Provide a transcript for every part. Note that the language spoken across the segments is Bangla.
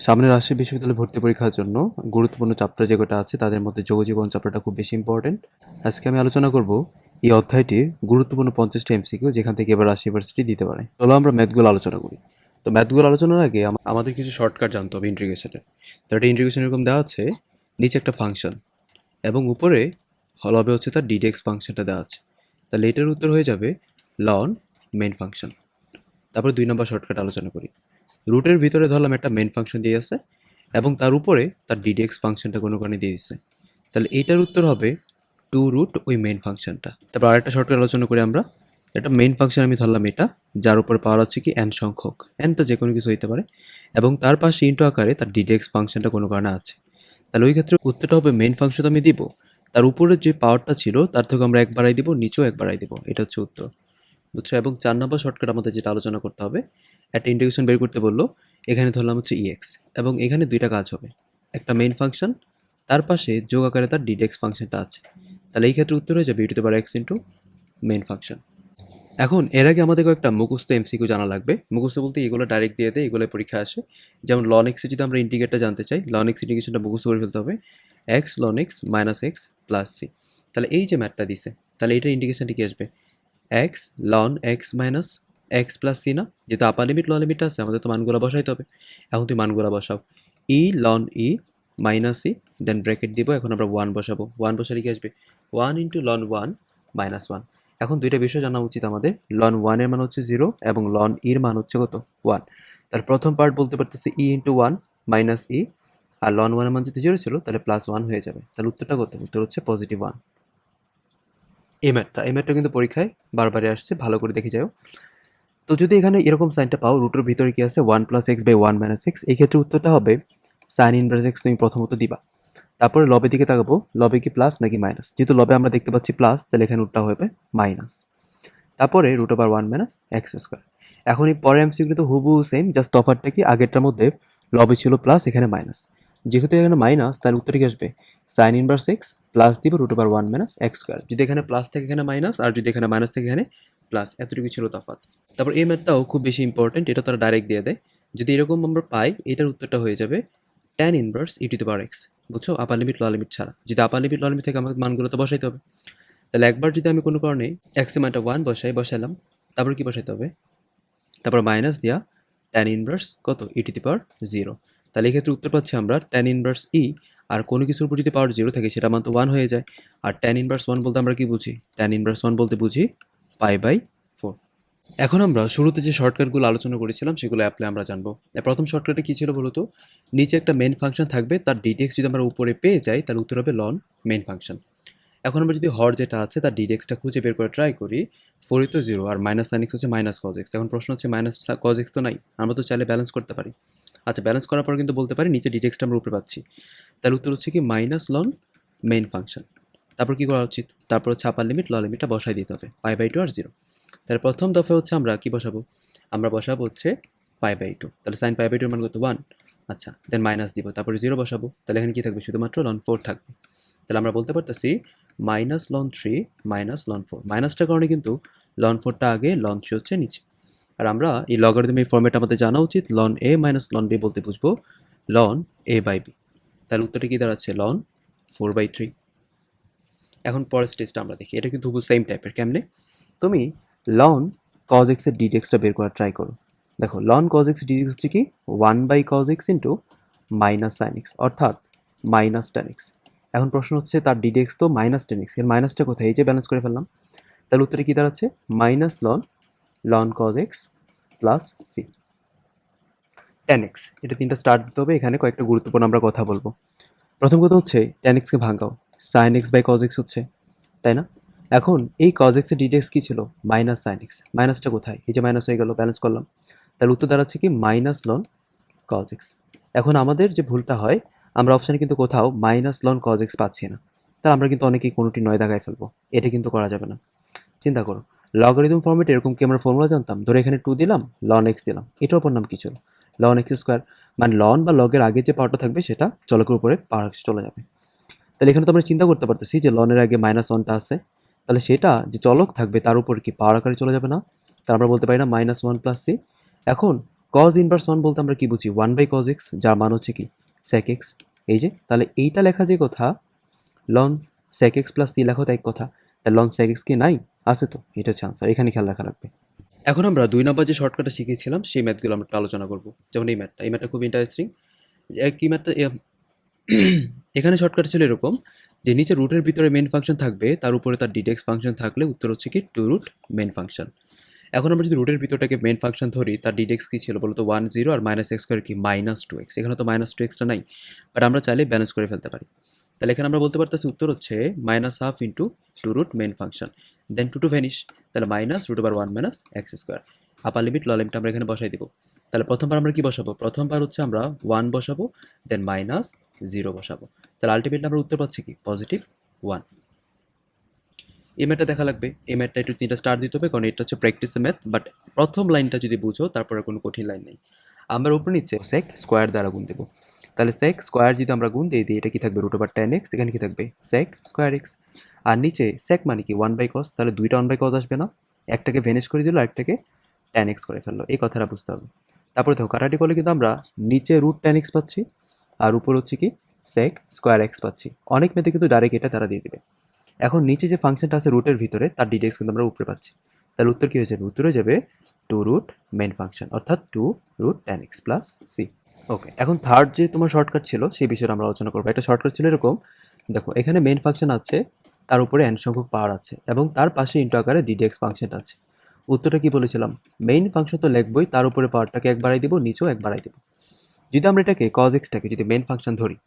সামনে রাজশাহী বিশ্ববিদ্যালয়ে ভর্তি পরীক্ষার জন্য গুরুত্বপূর্ণ চ্যাপ্টার যে কটা আছে তাদের মধ্যে যোগজীবন চ্যাপ্টারটা খুব বেশি ইম্পর্টেন্ট। আজকে আমি আলোচনা করব এই অধ্যায়টির গুরুত্বপূর্ণ 50টা এমসিকিউ যেখান থেকে এবার রাজশাহী ইউনিভার্সিটি দিতে পারে। চলো আমরা ম্যাথগুলো আলোচনা করি। তো ম্যাথগুলো আলোচনার আগে আমাদের কিছু শর্টকাট জানতে হবে ইন্টিগ্রেশনের। তো একটা ইন্টিগ্রেশন এরকম দেওয়া আছে, নিচে একটা ফাংশন এবং উপরে হবে হচ্ছে তার ডিডেক্স ফাংশনটা দেওয়া আছে। তাহলে এটার উত্তর হয়ে যাবে লন মেইন ফাংশন। তারপর 2 নম্বর শর্টকাট আলোচনা করি। রুটের ভিতরে ধরলাম একটা মেইন ফাংশন দিয়ে আছে এবং তার উপরে তার ডিডিএক্স ফাংশনটা কোনো কারণে দিয়ে দিচ্ছে। তাহলে এইটার উত্তর হবে টু রুট ওই মেইন ফাংশনটা। তারপর আরেকটা শর্টকাট আলোচনা করি আমরা। একটা মেইন ফাংশন আমি ধরলাম এটা, যার উপর পাওয়ার হচ্ছে কি এন সংখ্যক, এনটা যে কোনো কিছু হইতে পারে এবং তার পাশে ইন্টু আকারে তার ডিডিএক্স ফাংশনটা কোনো কারণে আছে। তাহলে ওই ক্ষেত্রে উত্তরটা হবে মেইন ফাংশন আমি দিব, তার উপরের যে পাওয়ারটা ছিল তার থেকে আমরা এক বাড়াই দিব, নিচেও এক বাড়াই দিব, এটা হচ্ছে উত্তর। বুঝছো? এবং 4 নম্বর শর্টকাট আমাদের যেটা আলোচনা করতে হবে, একটা ইন্টিগ্রেশন বের করতে বললো, এখানে ধরলাম হচ্ছে ইএক্স এবং এখানে দুইটা কাজ হবে, একটা মেইন ফাংশন, তার পাশে যোগ আকারে তার ডিডেক্স ফাংশনটা আছে। তাহলে এই ক্ষেত্রে উত্তর হয়ে যাবে two the power x into main function. এখন এর আগে আমাদের কয়েকটা মুখস্থ এমসিকিউ জানা লাগবে। মুখস্থ বলতে এগুলো ডাইরেক্ট দিয়ে দেয়, এগুলো পরীক্ষা আসে। যেমন লন এক্সে যদি আমরা ইন্টিগ্রেটটা জানতে চাই, লন এক্স ইন্টিগ্রেশনটা মুখস্থ করে ফেলতে হবে, x ln x minus x plus c. তাহলে এই যে ম্যাথটা দিছে, তাহলে এটা ইন্টিগ্রেশনটা কি আসবে, x ln x minus x plus c না, যেহেতু আপার লিমিট লোয়ার লিমিট আছে আমাদের তো মানগুলো বসাইতে হবে। এখন তুই মানগুলো বসাও, ই লন ই মাইনাস ই, দেন ব্র্যাকেট দিব, এখন আমরা ওয়ান বসাবো, ওয়ান বসালে কি আসবে, one into loan one minus one. এখন দুইটা বিষয় জানা উচিত আমাদের, লন ওয়ানের মান হচ্ছে 0 এবং লন ইর মান হচ্ছে কত, 1। তার প্রথম পার্ট বলতে পারতেছে ই ইন্টু ওয়ান মাইনাস ই, আর লন ওয়ানের মান যদি 0 ছিল তাহলে প্লাস 1 হয়ে যাবে। তাহলে উত্তরটা কত, উত্তর হচ্ছে পজিটিভ 1। এই ম্যাথটা কিন্তু পরীক্ষায় বারবারই আসছে, ভালো করে দেখে যাও। তো যদি এখানে এরকম সাইনটা পাও, রুটের ভিতরে কি আছে, 1 plus x by 1 minus x, এই ক্ষেত্রে উত্তরটা হবে সাইন ইনভার্স এক্স তুমি প্রথমত দিবা। তারপরে লবের দিকে তাকাবো, লবে কি প্লাস নাকি মাইনাস, যেহেতু লবে আমরা দেখতে পাচ্ছি প্লাস, তাহলে এখানে উত্তরটা হবে মাইনাস। তারপরে root over 1 minus x square. এখন এই পরের এমসিকিউ কিন্তু হুবহু সেম, জাস্ট তফাৎটা কি আগেরটার মধ্যে লবে ছিল প্লাস, এখানে মাইনাস। যেহেতু এখানে মাইনাস, তাহলে উত্তর কি আসবে, সাইন ইনভার্স এক্স প্লাস দিব root over 1 minus x square. যদি এখানে প্লাস থেকে এখানে মাইনাস, আর যদি এখানে মাইনাস থেকে এখানে প্লাস, এতটুকু ছিল তফাৎ। তারপর এই ম্যাথটাও খুব বেশি ইম্পর্টেন্ট, এটা তারা ডাইরেক্ট দিয়ে দেয়। যদি এরকম আমরা পাই, এটার উত্তরটা হয়ে যাবে tan inverse e to the power x. বুঝছো? আপার লিমিট লোয়ার লিমিট ছাড়া, যদি আপার লিমিট লোয়ার লিমিট থেকে আমাকে মানগুলো তো বসাইতে হবে। তাহলে একবার যদি আমি কোনো কারণে এক্স এর মানটা 1 বসাইলাম, তারপর কি বসাইতে হবে, তারপর মাইনাস দিয়া ট্যান ইনভার্স কত, ই টু দি পাওয়ার 0। তাহলে এক্ষেত্রে উত্তর পাচ্ছি আমরা ট্যান ইনভার্স ই, আর কোনো কিছুর উপর যদি পাওয়ার 0 থাকে সেটা মান তো 1 হয়ে যায়। আর ট্যান ইনভার্স 1 বলতে আমরা কি বুঝি, ট্যান ইনভার্স 1 বলতে বুঝি পাই বাই 4। এখন আমরা শুরুতে যে শর্টকাটগুলো আলোচনা করেছিলাম সেগুলো অ্যাপ্লাই আমরা জানবো। প্রথম শর্টকাটে কি ছিল বলতো, নিচে একটা মেইন ফাংশন থাকবে, তার ডিটেক্স যদি আমরা উপরে পেয়ে যাই তাহলে উত্তর হবে লন মেইন ফাংশন। এখন আমরা যদি হর যেটা আছে তার ডিডেক্সটা খুঁজে বের করে ট্রাই করি, 4 তো 0 আর মাইনাস সাইন এক্স হচ্ছে মাইনাস কজ এক্স। এখন প্রশ্ন হচ্ছে মাইনাস কজ এক্স তো নাই, আমরা তো চাইলে ব্যালেন্স করতে পারি। আচ্ছা, ব্যালেন্স করার পর কিন্তু বলতে পারি নিচে ডিডেক্সটা আমরা উপরে পাচ্ছি, তাহলে উত্তর হচ্ছে কি মাইনাস লন মেইন ফাংশন। তারপর কি করা উচিত, তারপর হচ্ছে আপার লিমিট লোয়ার লিমিটটা বসাই দিতে হবে, পাই বাই 2 আর 0। তাহলে প্রথম দফা হচ্ছে আমরা কি বসাবো, আমরা বসাবো হচ্ছে পাই বাই 2, তাহলে সাইন পাই বাই 2 এর মান কত 1। আচ্ছা, দেন মাইনাস দিব, তারপরে 0 বসাবো, তাহলে এখানে কি থাকবে, শুধুমাত্র লন 4 থাকবে। তাহলে আমরা বলতে পারতেছি মাইনাস লন 3 মাইনাস লন 4, মাইনাসটার কারণে কিন্তু লন 4টা আগে, লন 3 হচ্ছে নিচে। আর আমরা এই লগারিদমিক ফর্মেট আমাদের জানা উচিত, লন এ মাইনাস লন বি বলতে বুঝবো লন এ বাই বি। তাহলে উত্তরটা কি দাঁড়াচ্ছে, লন 4/3। এখন পরের স্টেজটা আমরা দেখি, এটা কিন্তু খুব সেম টাইপের। কেমনে, তুমি লন কজ এক্সের ডিডেক্সটা বের করার ট্রাই করো। দেখো লন কজ এক্স ডিডেক্স হচ্ছে কি 1/cos x into minus sine x, অর্থাৎ মাইনাস টেন এক্স। এখন প্রশ্ন হচ্ছে তার ডিডেক্স তো মাইনাস টেন এক্স, এর মাইনাসটা কোথায়, এই যে ব্যালেন্স করে ফেললাম। তাহলে উত্তরে কী দাঁড়াচ্ছে, minus ln cos x plus c tan x. এটা তিনটা স্টার্ট দিতে হবে, এখানে কয়েকটা গুরুত্বপূর্ণ আমরা কথা বলবো। প্রথম কথা হচ্ছে টেন এক্সকে ভাঙাও, sine x by cos x হচ্ছে, তাই না? এখন এই কজ এক্সের ডিডেক্স কী ছিল, মাইনাস সাইন এক্স, মাইনাসটা কোথায়, এই যে মাইনাস হয়ে গেল, ব্যালেন্স করলাম। তাহলে উত্তর দাঁড়াচ্ছে কি মাইনাস লন কজ এক্স। এখন আমাদের যে ভুলটা হয়, আমরা অপশানে কিন্তু কোথাও মাইনাস লন কজ এক্স পাচ্ছি না, তাহলে আমরা কিন্তু অনেকেই কোনোটি নয় দাগায় ফেলবো, এটা কিন্তু করা যাবে না। চিন্তা করো, লগারিদম ফর্মেটে এরকম কি আমরা ফর্মুলা জানতাম, ধরে এখানে 2 দিলাম, লন এক্স দিলাম, এটার উপর নাম কি ছিল, লন এক্স স্কোয়ার, মানে লন বা লগের আগে যে পাওয়ারটা থাকবে সেটা চলকের উপরে পাওয়ার এক্স চলে যাবে। তাহলে এখানে তো আমরা চিন্তা করতে পারতেছি যে লনের আগে মাইনাস ওয়ানটা আছে, তাহলে সেটা যে চলক থাকবে তার উপর কি পাওয়ার আকারে চলে যাবে না, তাহলে আমরা বলতে পারি না মাইনাস ওয়ান প্লাস সি। এখন কজ ইনভার্স 1 বলতে আমরা কি বুঝি? 1/cos x, যার মান হচ্ছে কি sec x। এই যে তাহলে এইটা লেখা যে কথা ln sec x plus c লেখা তো এক কথা, তাহলে ln sec x কি নাই? আছে তো, এটা হচ্ছে আনসার, এখানে খেয়াল রাখা লাগবে। এখন আমরা 2 নম্বর যে শর্টকাটটা শিখেছিলাম সেই ম্যাথগুলো আমরা একটু আলোচনা করব। যেমন এই ম্যাথটা খুব ইন্টারেস্টিং। কি ম্যাথটা? এখানে শর্টকাট ছিল এরকম যে নিচে রুটের ভিতরে মেইন ফাংশন থাকবে, তার উপরে তার ডিটেক্স ফাংশন থাকলে উত্তর হচ্ছে কি 2 রুট মেইন ফাংশন। এখন আমরা যদি রুটের ভিতরটাকে মেইন ফাংশন ধরি, তার ডিটেক্স কি ছিল বলতো? 1 0 আর মাইনাস এক্স স্কোয়ার কি মাইনাস 2x। এখানে তো মাইনাস 2xটা নাই, বাট আমরা চাইলে ব্যালেন্স করে ফেলতে পারি। তাহলে এখানে আমরা বলতে পারতেছি উত্তর হচ্ছে minus half into 2 root main function, then 2 two vanish, তাহলে minus root over 1 minus x square. Upper limit lower limit আমরা এখানে বসাই দিব। তাহলে প্রথমবার আমরা কি বসাবো? প্রথমবার হচ্ছে আমরা 1 বসাবো, দেন মাইনাস 0 বসাবো। তাহলে আলটিমেটলি আমরা উত্তর পাচ্ছি কি পজিটিভ 1। এই ম্যাথটা দেখা লাগবে। এই ম্যাথটা একটু 3টা স্টার দিতে হবে, কারণ এটা হচ্ছে প্র্যাকটিসের ম্যাথ, বাট প্রথম লাইনটা যদি বুঝো তারপরে কোনো কঠিন লাইন নেই। আমরা উপর নিচে সেক স্কোয়ার দ্বারা গুণ দেবো। তাহলে সেক স্কোয়ার যদি আমরা গুণ দিই, এটা কি থাকবে? রুট ওভার 10x, এখানে কি থাকবে? Sec square x. আর নিচে সেক মানে কি 1/cos, তাহলে দুইটা 1/cos আসবে না? একটাকে ভেনিশ করে দিল, আরেকটাকে tan x করে ফেললো, এই কথাটা বুঝতে হবে। তারপরে দেখো কাটাটি করলে কিন্তু আমরা নিচে রুট tan x পাচ্ছি, আর উপর হচ্ছে কি সেক স্কোয়ার এক্স পাচ্ছি। অনেক মেথে কিন্তু ডাইরেক্ট এটা তারা দিয়ে দেবে। এখন নিচে যে ফাংশনটা আছে রুটের ভিতরে, তার ডিটেক্স কিন্তু আমরা উপরে পাচ্ছি। তাহলে উত্তর কি হয়ে যাবে? উত্তর হয়ে যাবে 2 রুট মেইন ফাংশন, অর্থাৎ 2 root tan x plus C. Okay, এখন থার্ড যে তোমার শর্টকাট ছিল সেই বিষয়ে আমরা আলোচনা করবো। একটা শর্টকাট ছিল এরকম, দেখো এখানে মেইন ফাংশন আছে, তার উপরে n সংখ্যক পাওয়ার আছে, এবং তার পাশে ইন্টু আকারে ডিডিএক্স ফাংশনটা আছে। উত্তরটা কি বলেছিলাম? মেইন ফাংশন তো লিখবই, তার উপরে পাওয়ারটাকে এক বাড়াই দিব, নিচেও এক বাড়াই দিব। যদি আমরা এটাকে cos x টাকে যদি মেইন ফাংশন ধরি,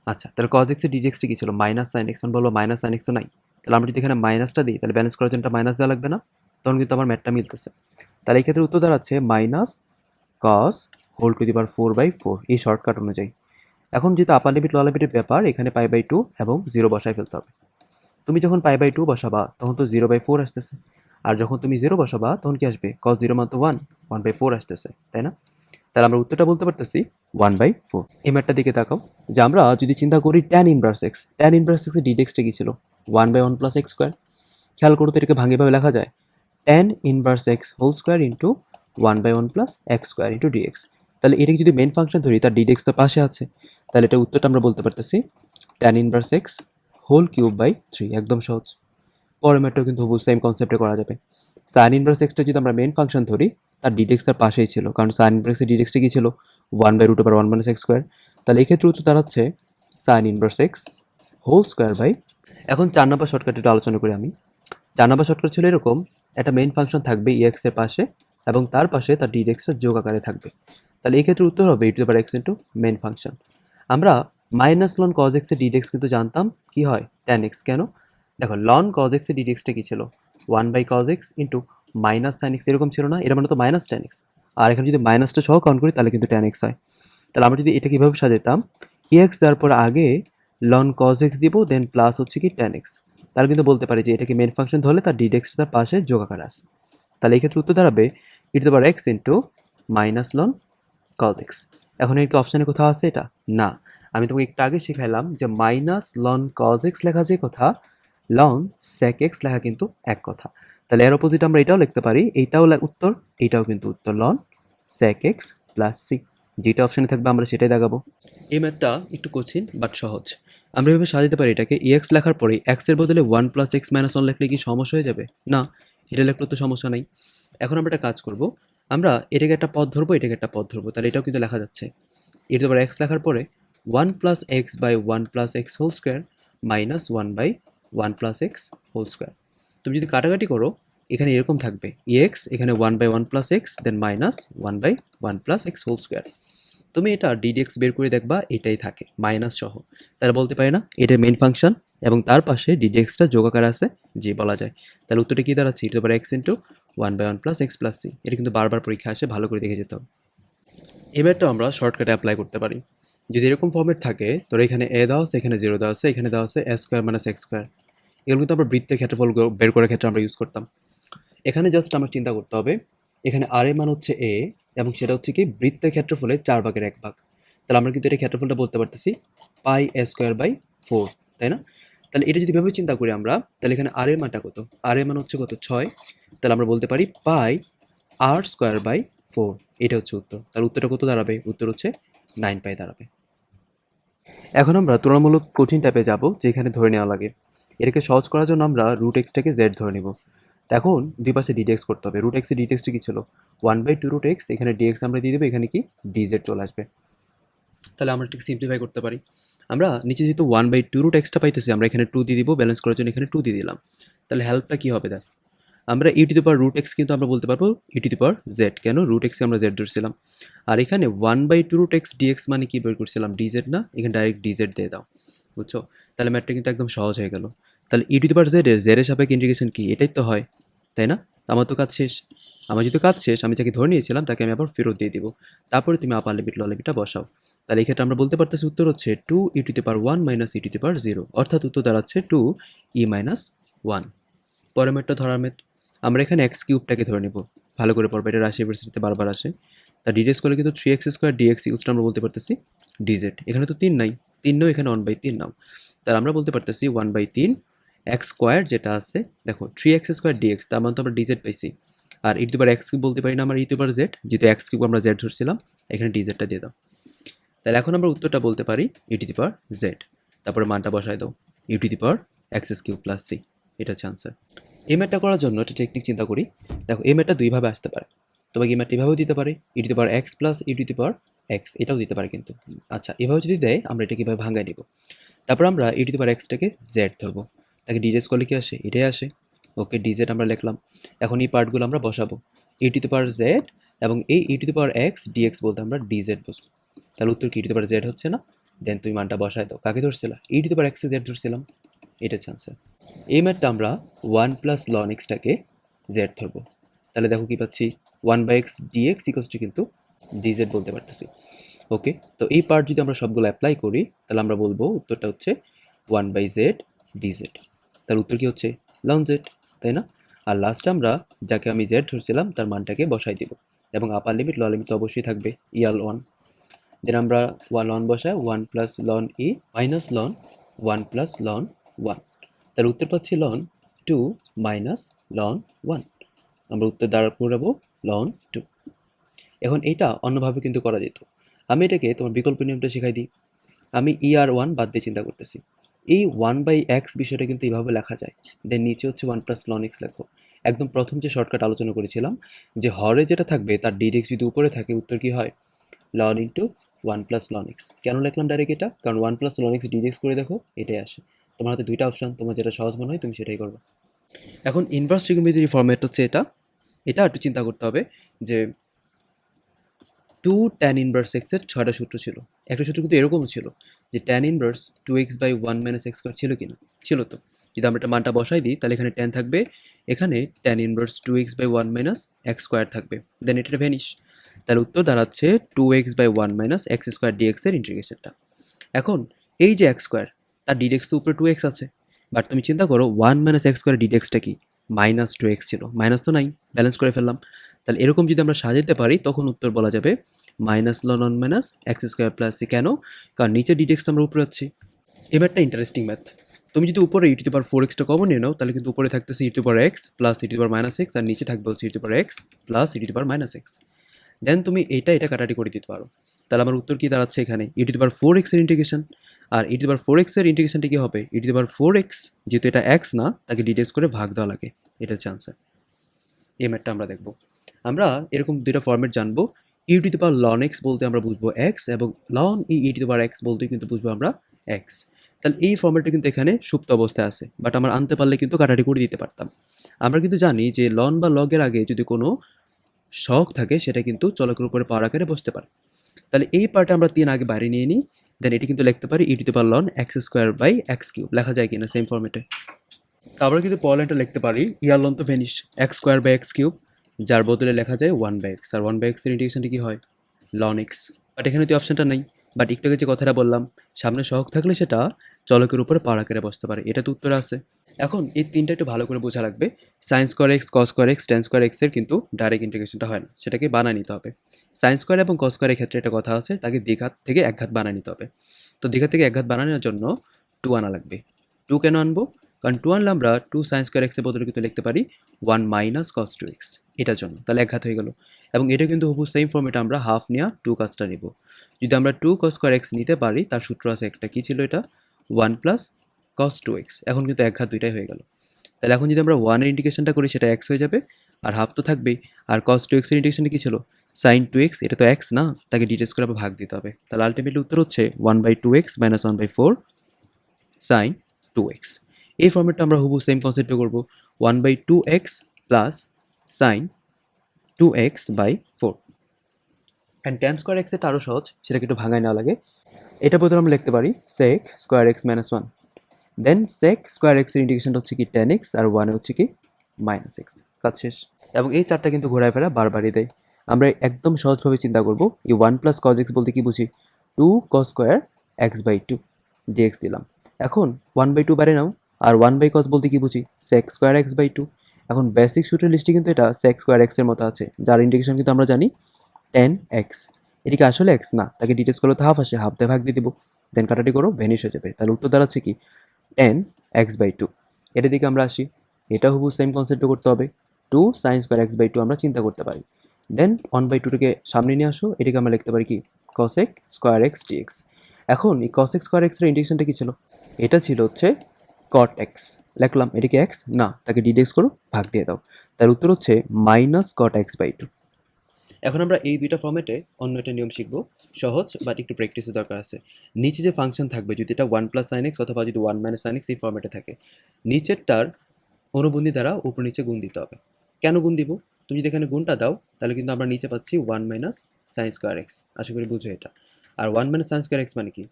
আচ্ছা তাহলে cos x এর ডিডিএক্সটা কি ছিল? Minus sine x. বলবো মাইনাস সাইন এক্স তো নাই, তাহলে আমরা যদি এখানে মাইনাসটা দিই, তাহলে ব্যালেন্স করার জন্য মাইনাস দেওয়া লাগবে না? তখন কিন্তু আমার ম্যাথটা মিলতেছে। তাহলে এই ক্ষেত্রে উত্তর দাঁড়াচ্ছে minus cos whole to the power 4/4, এই শর্টকাট অনুযায়ী। এখন যেহেতু আপার লিমিট লোয়ার লিমিটের ব্যাপার, এখানে π/2 এবং 0 বসায় ফেলতে হবে। তুমি যখন π/2 বসাবা তখন তো 0/4 আসতেছে, আর যখন তুমি 0 বসাবা তখন কি আসবে? cos 0 মান তো 1/4 আসতেছে, তাই না? তাহলে আমরা উত্তরটা বলতে পারতেছি 1/4। এই ম্যাটটার দিকে তাকাও, যে আমরা যদি চিন্তা করি tan inverse x, tan inverse এক্সের ডিটেক্সটা কি ছিল? 1/1 প্লাস এক্স স্কোয়ার। খেয়াল করো তো এটাকে ভাঙেভাবে লেখা যায় tan inverse x whole square into 1/1 plus x square into dx. তাহলে এটাকে যদি মেন ফাংশন ধরি, তার ডিডেক্স তো পাশে আছে, তাহলে এটা উত্তরটা আমরা বলতে পারতেছি tan inverse x whole cube by 3। একদম সহজ। পরের ম্যাটটাও কিন্তু হুবহু সেম কনসেপ্টে করা যাবে। সাইন ইনভার্স এক্সটা যদি আমরা মেন ফাংশন ধরি, তার ডিডেক্স তার পাশেই ছিল, কারণ সাইন ইনভার্সের ডিডেক্সটা কি ছিল? 1/√1 মাইনাস এক্স স্কোয়ার। তাহলে এই ক্ষেত্রে উত্তর দাঁড়াচ্ছে sine inverse x whole square by. এখন 4 নম্বর শর্টকাটটা আলোচনা করি আমি। 4 নম্বর শর্টকাট ছিল এরকম, একটা মেইন ফাংশন থাকবে এক্স এর পাশে, এবং তার পাশে তার ডিডেক্সটা যোগ আকারে থাকবে। তাহলে এই ক্ষেত্রে উত্তর হবে e⁻x ইন্টু মেইন ফাংশন। আমরা মাইনাস লন কজ এক্স এর ডিডেক্স কিন্তু জানতাম কি হয়? tan x। কেন? দেখো লন কজ এক্স এর ডিডেক্সটা কি ছিল? 1/cos x into minus sine x, এরকম ছিল না? এর মানে তো মাইনাস tan x। আর এখানে যদি মাইনাসটা সহ কাউন্ট করি তাহলে কিন্তু tan x হয়। তাহলে আমরা যদি এটা কিভাবে সাজাতাম, এক্স দেওয়ার পর আগে লন কজ এক্স দিব, দেন প্লাস হচ্ছে কি tan x। তাহলে কিন্তু বলতে পারি যে এটাকে মেন ফাংশন ধরলে তার ডিডেক্সটা তার পাশে যোগ আকারে আসে। তাহলে এই ক্ষেত্রে উত্তর দাঁড়াবে e⁻x into minus ln cos x. এখন এর কি অপশানে কোথাও আছে এটা? না। আমি তোমাকে একটু আগে শিখাইলাম যে মাইনাস লন কজ এক্স লেখা যে কথা, লন সেক এক্স লেখা কিন্তু এক কথা। তাহলে এর অপোজিট আমরা এটাও লিখতে পারি, এইটাও উত্তর, এইটাও কিন্তু উত্তর, ln sec x plus c. যেটা অপশানে থাকবে আমরা সেটাই দেখাবো। এই ম্যাথটা একটু কঠিন বাট সহজ। আমরা এভাবে সাজাতে পারি এটাকে, এক্স লেখার পরে এক্সের বদলে 1 + x - 1 লিখলে কি সমস্যা হয়ে যাবে? না, এটা লিখলে তো সমস্যা নাই। এখন আমরা একটা কাজ করব, আমরা এটাকে একটা পদ ধরবো, এটাকে একটা পদ ধরবো, তাহলে এটাও কিন্তু লেখা যাচ্ছে। x লেখার পরে 1 + x/1 + x whole square minus 1/1 + x whole square. তুমি যদি কাটাকাটি করো, এখানে এরকম থাকবে এক্স, এখানে 1/1 + x, than minus 1/1 + x whole square. তুমি এটা ডিডিএক্স বের করে দেখবা এটাই থাকে মাইনাস সহ। তাহলে বলতে পারি না এটা মেইন ফাংশন এবং তার পাশে ডিডিএক্সটা যোগ আকারে আছে? জি, বলা যায়। তাহলে উত্তরটা কি দাঁড়াচ্ছে? e⁻x into 1/1 + x + c। এটা কিন্তু বারবার পরীক্ষা আসে, ভালো করে দেখে যেতে হবে। এবারটা আমরা শর্টকাটে অ্যাপ্লাই করতে পারি। যদি এরকম ফর্মেট থাকে, তোর এখানে এ দেওয়া আছে, এখানে 0 দেওয়া আছে, এখানে দেওয়া আছে a² - x²। এগুলো কিন্তু আমরা বৃত্তের ক্ষেত্রফল বের করার ক্ষেত্রে আমরা ইউজ করতাম। এখানে জাস্ট আমার চিন্তা করতে হবে, এখানে আর এর মান হচ্ছে এ, এবং সেটা হচ্ছে কি বৃত্তের ক্ষেত্রফলের 4/1 তাহলে আমরা কিন্তু এটা ক্ষেত্রফলটা বলতে পারতেছি πa²/4, তাই না? তাহলে এটা যদি ভাবে চিন্তা করি আমরা, তাহলে এখানে আর এর মানটা কত? আর এর মান হচ্ছে কত? 6। তাহলে আমরা বলতে পারি πr² 4, এটা হচ্ছে উত্তর। তাহলে উত্তরটা কত দাঁড়াবে? উত্তর হচ্ছে 9 পাই দাঁড়াবে। এখন আমরা তুলনামূলক কঠিন টাইপে যাব, যেখানে ধরে নেওয়া লাগে। এটাকে সহজ করার জন্য আমরা রুট এক্সটাকে জেড ধরে নেব। এখন দুই পাশে ডিডেক্স করতে হবে। রুট এক্সের ডিডেক্সটা কী ছিল? 1/2 রুট এক্স, এখানে ডিএক্স আমরা দিয়ে দেবো, এখানে কি ডিজেড চলে আসবে। তাহলে আমরা ঠিক সিম্পলিফাই করতে পারি। আমরা নিচে যেহেতু 1/2 রুট এক্সটা পাইতেছি, আমরা এখানে 2 দিয়ে দিব, ব্যালেন্স করার জন্য এখানে 2 দিয়ে দিলাম। তাহলে হেল্পটা কী হবে? দেখ, আমরা e to the power root x কিন্তু আমরা বলতে পারবো e to the power z. কেন? রুট এক্সকে আমরা জেড ধরছিলাম। আর এখানে 1/2 রুট এক্স ডিএক্স মানে কি বের করছিলাম? ডিজেড না? এখানে ডাইরেক্ট ডিজেড দিয়ে দাও, বুঝছো? তাহলে ম্যাথটা কিন্তু একদম সহজ হয়ে গেল। তাহলে ই টু দি পাওয়ার জেড এর সাপেক্ষে ইন্টিগ্রেশন কি? এটাই তো হয়, তাই না? আমার তো কাজ শেষ। আমার যেহেতু কাজ শেষ, আমি যাকে ধরে নিয়েছিলাম তাকে আমি আবার ফেরত দিয়ে দিব। তারপরে তুমি আপার লিমিট লোয়ার লিমিটটা বসাও। তাহলে এই ক্ষেত্রে আমরা বলতে পারতেছি উত্তর হচ্ছে 2 e to the power 1 minus e to the power 0, অর্থাৎ উত্তর দাঁড়াচ্ছে 2 ই মাইনাস 1। পরের ম্যাথটা ধরার ম্যাথ, আমরা এখানে এক্স কিউবটাকে ধরে নেব। ভালো করে পড়বে, এটা রাশি ইউনিভার্সিটিতে বারবার আসে। তা ডিডেক্স করলে কিন্তু 3x স্কোয়ার ডিএক্স ইকুয়ালটা আমরা বলতে পারতেছি ডিজেড। এখানে তো 3 নাই, 3 নাও, এখানে 1/3 নাও। তাহলে আমরা বলতে পারতেছি 1/3 এক্স স্কোয়ার যেটা আছে, দেখো 3x স্কোয়ার ডিএক্স, তার মানে তো আমরা ডিজেড পাইছি। আর e to the power x cube বলতে পারি না, আমরা e to the power z, যেহেতু এক্স কিউব আমরা জেড ধরছিলাম, এখানে ডিজেডটা দিয়ে দাও। তাহলে এখন আমরা উত্তরটা বলতে পারি e to the power Z, তারপরে মানটা বসায় দাও, e to the power x cube plus C. এটা হচ্ছে আনসার। এই ম্যাথটা করার জন্য একটা টেকনিক চিন্তা করি। দেখো, এই ম্যাথটা দুইভাবে আসতে পারে। তোমাকে এই ম্যাথটা এভাবেও দিতে পারে, e to the power x plus e to the power x, এটাও দিতে পারে কিন্তু। আচ্ছা, এভাবে যদি দেয়, আমরা এটাকে এভাবে ভাঙায় নিব। তারপর আমরা e to the power এক্সটাকে Z ধরবো, তাকে ডিজেড করলে কি আসে? এটাই আসে। ওকে, ডিজেড আমরা লিখলাম। এখন এই পার্টগুলো আমরা বসাবো, ই টু দি পাওয়ার জেড এবং এই e to the power x d x বলতে আমরা ডিজেড বসবো। তাহলে উত্তর কি? ই টু দি পাওয়ার জেড হচ্ছে না? দেন তুমি মানটা বসায় দাও। কাকে ধরছিলা? E to the power x z ধরছিলাম, এটা হচ্ছে আনসার। এই ম্যাথটা আমরা 1 প্লাস লন এক্সটাকে জেড ধরবো। তাহলে দেখো কি পাচ্ছি? 1/x ডিএক্স ইকোয়ালস টু কিন্তু ডিজেড বলতে পারতেছি। ওকে, তো এই পার্ট যদি আমরা সবগুলো অ্যাপ্লাই করি, তাহলে আমরা বলবো উত্তরটা হচ্ছে 1/z ডিজেড। তাহলে উত্তর কি হচ্ছে? লন জেড, তাই না? আর লাস্টে আমরা যাকে আমি জেড ধরছিলাম তার মানটাকে বসাই দিব, এবং আপার লিমিট লোয়ার লিমিট তো অবশ্যই থাকবে, ইয়াল 1। দেন আমরা লন বসায় 1 প্লাস লন ই মাইনাস লন 1 প্লাস লন 1। তাহলে উত্তর পাচ্ছি লন 2 মাইনাস লন 1। আমরা উত্তর দ্বারা পড়াবো লন 2। এখন এটা অন্যভাবে কিন্তু করা যেত। আমি এটাকে তোমার বিকল্প নিয়মটা শেখাই দিই। আমি ই আর 1 বাদ দিয়ে চিন্তা করতেছি। এই 1/x বিষয়টা কিন্তু এইভাবে লেখা যায়। দেন নিচে হচ্ছে 1 প্লাস লন এক্স লেখো। একদম প্রথম যে শর্টকাট আলোচনা করেছিলাম, যে হরে যেটা থাকবে তার ডিডেক্স যদি উপরে থাকে, উত্তর কি হয়? Loan into 1 plus loan x. কেন লিখলাম ডাইরেক্ট এটা? কারণ 1 প্লাস লন এক্স ডিডেক্স করে দেখো, এটাই আসে। তোমার হাতে দুইটা অপশন, তোমার যেটা সহজ মনে হয় তুমি সেটাই করবে। এখন ইনভার্স ট্রিগোনোমেট্রি ফর্মেট হচ্ছে এটা। এটা একটু চিন্তা করতে হবে যে 2 tan ইনভার্স এক্স এর 6টা সূত্র ছিল। একটা সূত্র কিন্তু এরকমও ছিল যে tan inverse 2x/1 - x square ছিল কিনা? ছিল তো। যদি আমরা এটা মানটা বসাই দিই, তাহলে এখানে tan থাকবে, এখানে tan inverse 2x/1 - x square থাকবে। দেন এটা ভ্যানিশ। তাহলে উত্তর দাঁড়াচ্ছে 2x/1 - x স্কয়ার dx এর ইন্টিগ্রেশনটা। এখন এই যে x স্কয়ার, তার ডিডেক্স তো উপরে 2x আছে, বাট তুমি চিন্তা করো 1 - x স্কয়ার ডিডেক্সটা কি? -2x ছিল। মাইনাস তো নাই, ব্যালেন্স করে ফেললাম। তাহলে এরকম যদি আমরা সাজাতে পারি, তখন উত্তর বলা যাবে minus ln 1 - x square plus c. কেন? কারণ নিচে ডিডেক্স তো আমরা উপরে আছি। এবারটা ইন্টারেস্টিং ম্যাথ। তুমি যদি উপরে ই to the power 4x common নিয়ে নাও, তাহলে কিন্তু উপরে থাকতেছে e to the power x plus e to the power -x, আর নিচে থাকবে হচ্ছে e to the power x plus e to the power -x। Then তুমি এটা কাটাটি করে দিতে পারো। তাহলে আমার উত্তর কি দাঁড়াচ্ছে? এখানে ই টু দি পাওয়ার 4x এর integration. R e to the power 4x এর ইন্টিগ্রেশনটা কি হবে? ই টু দি পাওয়ার 4x, যেহেতু এটা x না, তাকে ডিডেক্স করে ভাগ দেওয়া লাগে। এটা হচ্ছে আনসার। এই ম্যাথটা আমরা দেখব। আমরা এরকম দুইটা ফরম্যাট জানবো। E to the power ln x বলতে আমরা বুঝবো এক্স, এবং ln e to the power x বলতে কিন্তু বুঝবো আমরা এক্স। তাহলে এই ফরম্যাটটা কিন্তু এখানে সুপ্ত অবস্থায় আছে, বাট আমরা আনতে পারলে কিন্তু কাটাটি করে দিতে পারতাম। আমরা কিন্তু জানি যে লন বা লগের আগে যদি কোনো শখ থাকে, সেটা কিন্তু চলকের উপরে পাওয়ার আকারে বসতে পারে। তাহলে এই পার্টে আমরা 3 আগে বাইরে নিয়ে নিই। দেন এটি কিন্তু লিখতে পারি e to the power ln x square by x cube. লেখা যায় কিনা সেম ফরম্যাটে? আমরা কিন্তু পরের লাইনটা লিখতে পারি ইয়ার লন তো vanish, x square by x cube, যার বদলে লেখা যায় 1/x। আর 1/x এর ইন্টিগ্রেশনটা কি হয়? Loan x. বাট এখানে তো অপশনটা নেই। বাট একটু আগে যে কথাটা বললাম, সামনে সহগ থাকলে সেটা চলকের উপরে পাওয়ার আকারে বসতে পারে। এটা তো উত্তরে আছে। এখন এই তিনটা একটু ভালো করে বোঝা লাগবে। সাইন স্কোয়ার এক্স, কস square x, tan square x এর কিন্তু ডাইরেক্ট ইন্টিগ্রেশনটা হয় না, সেটাকে বানায় নিতে হবে। সাইন স্কোয়ার এবং কস স্কোয়ারের ক্ষেত্রে একটা কথা আছে, তাকে দ্বিঘাত থেকে একঘাত বানায় নিতে হবে। তো দ্বিঘাত থেকে একঘাত বানানোর জন্য 2 আনা লাগবে। 2 কেন আনবো? কারণ 2 আনলে আমরা 2 সাইন স্কোয়ার এক্সের বদলে কিন্তু লিখতে পারি 1 - cos 2x, এটার জন্য। তাহলে একঘাত হয়ে গেল। এবং এটা কিন্তু হুবহু সেম ফর্মেটে আমরা হাফ নেওয়া 2 কাজটা নিব। যদি আমরা 2 cos স্কয়ার এক্স নিতে পারি, তার সূত্র আছে একটা, কি ছিল এটা? 1 প্লাস cos 2x। এখন কিন্তু এক ঘাত দুইটাই হয়ে গেল। তাহলে এখন যদি আমরা 1 এর ইন্টিগ্রেশনটা করি, সেটা x হয়ে যাবে, আর হাফ তো থাকবেই। আর cos 2x এর ইন্টিগ্রেশনটা কি ছিল? sin 2x, এটা তো x না, তাকে ডিটেলস করে আবার ভাগ দিতে হবে। তাহলে আলটিমেটলি উত্তর হচ্ছে 1/2x মাইনাস 1/4 sin 2x। এই ফর্মেটটা আমরা হুবহু সেম কনসেপ্টে করব, 1/2x plus sin 2x/4। And tan square x এটা আরও সহজ, সেটাকে একটু ভাঙায় নেওয়া লাগে। এটা বদলে আমরা লিখতে পারি sec স্কোয়ার এক্স মাইনাস 1। দেন sec স্কোয়ার এক্সের ইন্টিগ্রেশনটা হচ্ছে কি tan x, আর 1 হচ্ছে কি মাইনাস এক্স। কাজ শেষ। এবং এই চারটা কিন্তু ঘোরায় ফেরা বারবারই দেয়। আমরা একদম সহজভাবে চিন্তা করব, এই 1 প্লাস cos x বলতে কি বুঝি? 2 cos স্কোয়ার x/2 dx দিলাম। এখন 1/2 বাইরে নাও, আর 1/cos বলতে কি বুঝি? sec square x/2। এখন বেসিক সূত্রের লিস্টে কিন্তু এটা sec স্কোয়ার x এর মতো আছে, যার ইন্টিগ্রেশন কিন্তু আমরা জানি tan x। এটিকে আসলে x না, তাকে ডিটেলস করলে তো হাফ আসে, হাফ দিয়ে ভাগ দিয়ে দিব, দেন কাটাটি করো, ভ্যানিশ হয়ে যাবে। তাহলে উত্তর দাঁড়াচ্ছে কি? tan x/2। এটার দিকে আমরা আসি, এটা হুবহু সেম কনসেপ্টে করতে হবে। 2 sin স্কোয়ার x/2 আমরা চিন্তা করতে পারি। দেন 1/2টাকে সামনে নিয়ে আসো, এটাকে আমরা লিখতে পারি কি? cosec square x dx। এখন এই cosec স্কোয়ার x এর ইন্টিগ্রেশনটা কি ছিল? এটা ছিল হচ্ছে cot x। লিখলাম, এটা কি x না, তাকে dx করো, ভাগ দিয়ে দাও। তার উত্তর হচ্ছে মাইনাস cot x/2। এখন আমরা এই দুইটা ফর্মেটে অন্য একটা নিয়ম শিখব, সহজ বাট একটু প্র্যাকটিসের দরকার আছে। নিচে যে ফাংশন থাকবে, যদি এটা 1 প্লাস সাইন এক্স অথবা যদি 1 মাইনাস সাইন এক্স এই ফর্মেটে থাকে, নিচেরটার অনুবন্ধী দ্বারা উপর নিচে গুণ দিতে হবে। কেন গুণ দিব? তুমি যদি এখানে গুণটা দাও, তাহলে কিন্তু আমরা নিচে পাচ্ছি 1 মাইনাস সাইন স্কোয়ার এক্স। আশা করি বুঝো এটা। আর 1 মাইনাস সাইন স্কোয়ার এক্স মানে কি?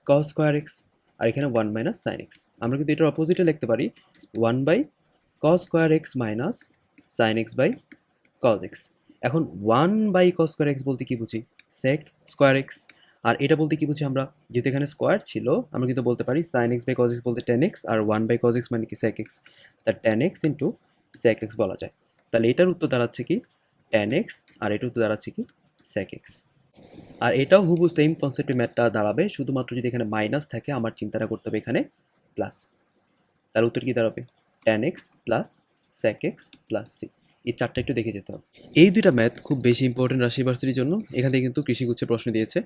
কস স্কোয়ার এক্স। আর এখানে 1 মাইনাস সাইন এক্স। আমরা কিন্তু এটার অপোজিটে লিখতে পারি 1 by cos square x minus sine x by cos x। এখন 1 বাই cos স্কোয়ার এক্স বলতে কি বুঝি? sec square x. আর এটা বলতে কি বুঝি আমরা? যেহেতু এখানে স্কোয়ার ছিল, আমরা কিন্তু বলতে পারি sin x by cos x বলতে tan x, আর 1 বাই cos x মানে কি sec x। তার tan x into sec x বলা যায়। তাহলে এটার উত্তর দাঁড়াচ্ছে কি? tan x, আর এটার উত্তর দাঁড়াচ্ছে কি? sec x। আর এটাও হুবহু সেম কনসেপ্টে ম্যাথটা দাঁড়াবে, শুধুমাত্র যদি এখানে মাইনাস থাকে, আমার চিন্তাটা করতে হবে এখানে প্লাস। তার উত্তর কি দাঁড়াবে? tan x plus sec x plus c। এই চারটা একটু দেখে যেতে হবে। এই দুইটা ম্যাথ খুব বেশি ইম্পর্টেন্ট রাশি ভার্সিটির জন্য। এখান থেকে কিন্তু কৃষিগুচ্ছের প্রশ্ন দিয়েছে।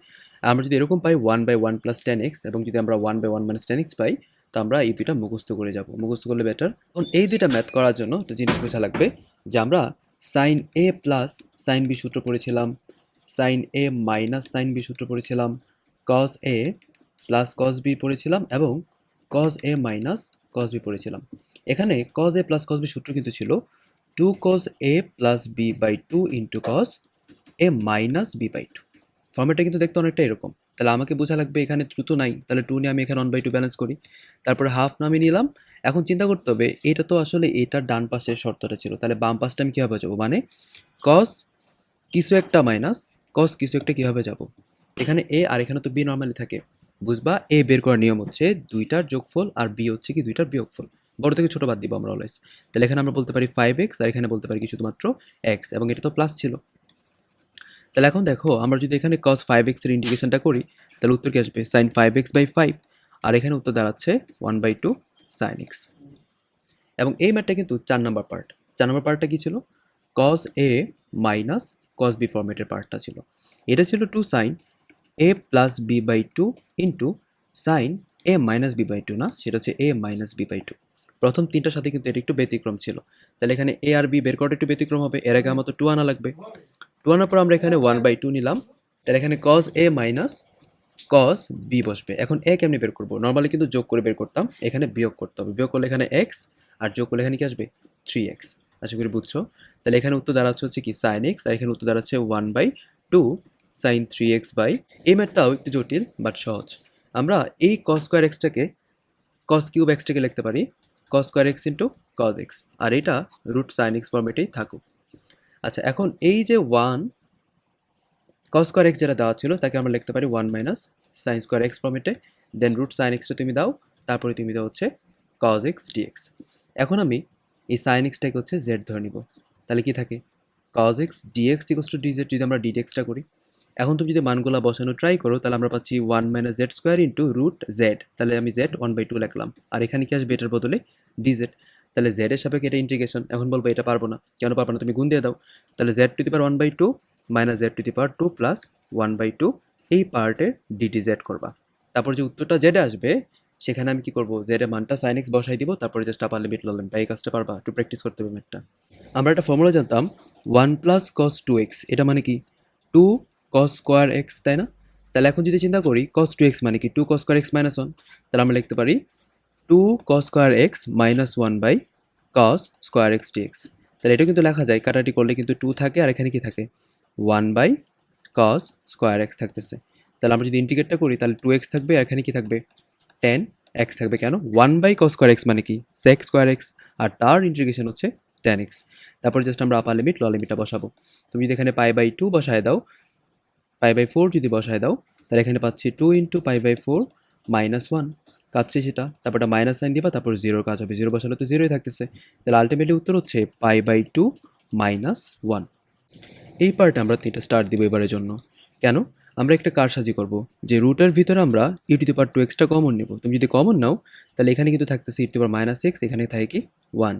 আমরা যদি এরকম পাই 1 বাই 1 প্লাস tan x, এবং যদি আমরা 1 বাই 1 মাইনাস tan x পাই, তো আমরা এই দুইটা মুখস্থ করে যাব, মুখস্থ করলে বেটার। এখন এই দুইটা ম্যাথ করার জন্য একটা জিনিস বোঝা লাগবে, যে আমরা সাইন এ প্লাস সাইন বি সূত্র পড়েছিলাম, সাইন এ মাইনাস সাইন বি সূত্র পড়েছিলাম, কস এ প্লাস কস বি পড়েছিলাম, এবং কস এ মাইনাস কস বি পড়েছিলাম। এখানে কস এ প্লাস কস বি সূত্র কিন্তু ছিল 2 cos a plus b by 2 into cos a minus b by 2। ফর্মেটটা কিন্তু দেখতে অনেকটা এরকম। তাহলে আমাকে বোঝা লাগবে এখানে 2 তো নাই, তাহলে 2 নিয়ে আমি এখানে 1/2 ব্যালেন্স করি, তারপরে হাফ নামিয়ে নিলাম। এখন চিন্তা করতে হবে, এটা তো আসলে এটার ডান পাশের শর্তটা ছিল, তাহলে বাম পাশটা আমি কীভাবে যাবো? মানে কস কিছু একটা মাইনাস কস কিছু একটা কীভাবে যাব? এখানে এ আর এখানে তো বি নর্মালি থাকে। বুঝবা, এ বের করার নিয়ম হচ্ছে দুইটার যোগফল, আর বি হচ্ছে কি দুইটার বিয়োগফল। বড় থেকে ছোট বাদ দিব আমরা অলওয়েজ। তাহলে এখানে আমরা বলতে পারি 5x, আর এখানে বলতে পারি কি শুধুমাত্র x, এবং এটা তো প্লাস ছিল। তাহলে এখন দেখো, আমরা যদি এখানে cos 5x এর ইন্টিগ্রেশনটা করি, তাহলে উত্তর কি আসবে? sin 5x by 5। আর এখানে উত্তর দাঁড়াচ্ছে 1/2 sin x। এবং এই ম্যাথটা কিন্তু 4 নম্বর পার্ট। 4 নম্বর পার্টটা কি ছিল? cos a minus cos b ফরম্যাটের পার্টটা ছিল। এটা ছিল 2 sin a plus b by 2 into sin a minus b by 2, না, সেটা হচ্ছে a মাইনাস b বাই 2। প্রথম তিনটার সাথে কিন্তু এটা একটু ব্যতিক্রম ছিল। তাহলে এখানে a আর b বের করাটা একটু ব্যতিক্রম হবে। এর আগে আমার তো 2 আনা লাগবে। 2 আনার পর আমরা এখানে 1/2 নিলাম। তাহলে এখানে cos a minus cos b বসবে। এখন a কেমনে বের করবো? নর্মালি কিন্তু যোগ করে বের করতাম, এখানে বিয়োগ করতে হবে। বিয়োগ করলে এখানে x, আর যোগ করলে এখানে কি আসবে? 3x। আশা করি বুঝছো। তাহলে এখানে উত্তর দাঁড়াচ্ছে হচ্ছে কি sin x, আর এখানে উত্তর দাঁড়াচ্ছে 1/2 sin 3x বাই। এই ম্যাথটাও একটু জটিল বাট সহজ। আমরা এই cos স্কোয়ার এক্সটাকে cos কিউব এক্সটাকে লিখতে পারি cos square x into cos x, আর এটা রুট sin x ফর্মেটেই থাকুক। আচ্ছা, এখন এই যে 1 cos স্কোয়ার এক্স যেটা দেওয়া ছিল, তাকে আমরা লিখতে পারি 1 মাইনাস সাইন স্কোয়ার এক্স ফর্মেটে। দেন রুট সাইন এক্সটা তুমি দাও, তারপরে তুমি দাও হচ্ছে cos x dx। এখন আমি এই সাইন এক্সটাকে হচ্ছে z ধরে নিব। তাহলে কি থাকে? cos x dx equals two dz। যদি আমরা dx টা করি, এখন তুমি যদি মানগুলা বসানো ট্রাই করো, তাহলে আমরা পাচ্ছি 1 minus z square into root z. তাহলে আমি z 1/2 লিখলাম, আর এখানে কি আসবে? এটার বদলে dz। তাহলে z এর সাপেক্ষে এটা ইন্টিগ্রেশন। এখন বলবো এটা পারবো না, কেন পারবো না, তুমি গুণ দিয়ে দাও। তাহলে z two the power 1/2 minus z two the power 2 plus 1/2 এই পার্টে ddz করবা। তারপর যে উত্তরটা z আসবে সেখানে আমি কি করবো, z এর মানটা sin x বসাই দিব, তারপরে জাস্ট আপার লিমিট লোয়ার লিমিট। এই কাজটা পারবা, একটু প্র্যাকটিস করতে হবে ম্যাথটা। আমরা একটা ফর্মুলা জানতাম 1 প্লাস cos 2x, এটা মানে কি 2 cos স্কোয়ার x, তাই না? তাহলে এখন যদি চিন্তা করি cos 2x মানে কি 2 cos স্কোয়ার x মাইনাস 1, তাহলে আমরা লিখতে পারি 2 cos square x minus 1 by cos square x dx। তাহলে এটা কিন্তু লেখা যায়, কাটাটি করলে কিন্তু 2 থাকে আর এখানে কি থাকে 1 বাই cos স্কোয়ার x থাকতেছে। তাহলে আমরা যদি ইন্টিগ্রেটটা করি তাহলে 2x থাকবে আর এখানে কি থাকবে tan x থাকবে। কেন 1 বাই cos স্কোয়ার x মানে কি sec স্কোয়ার x, আর তার ইন্টিগ্রেশন হচ্ছে tan x। তারপর জাস্ট আমরা আপার লিমিট লোয়ার লিমিটটা বসাবো। তুমি যদি এখানে পাই বাই 2 বসায় দাও, পাই বাই 4 যদি বসায় দাও, তাহলে এখানে পাচ্ছি 2 ইন্টু পাই বাই 4 মাইনাস 1, কাটছে সেটা, তারপর একটা মাইনাস সাইন দিবা, তারপর জিরোর কাজ হবে, জিরো বসালে তো জিরোই থাকতেছে। তাহলে আলটিমেটলি উত্তর হচ্ছে পাই বাই 2 মাইনাস 1। এই পার্টে আমরা 3টা স্টার দিব এবারের জন্য। কেন? আমরা একটা কারসাজি করব যে রুটের ভিতরে আমরা e to the power 2xটা common নেব। তুমি যদি কমন নাও তাহলে এখানে কিন্তু থাকতেছে e to the power minus x, এখানে থাকে কি 1।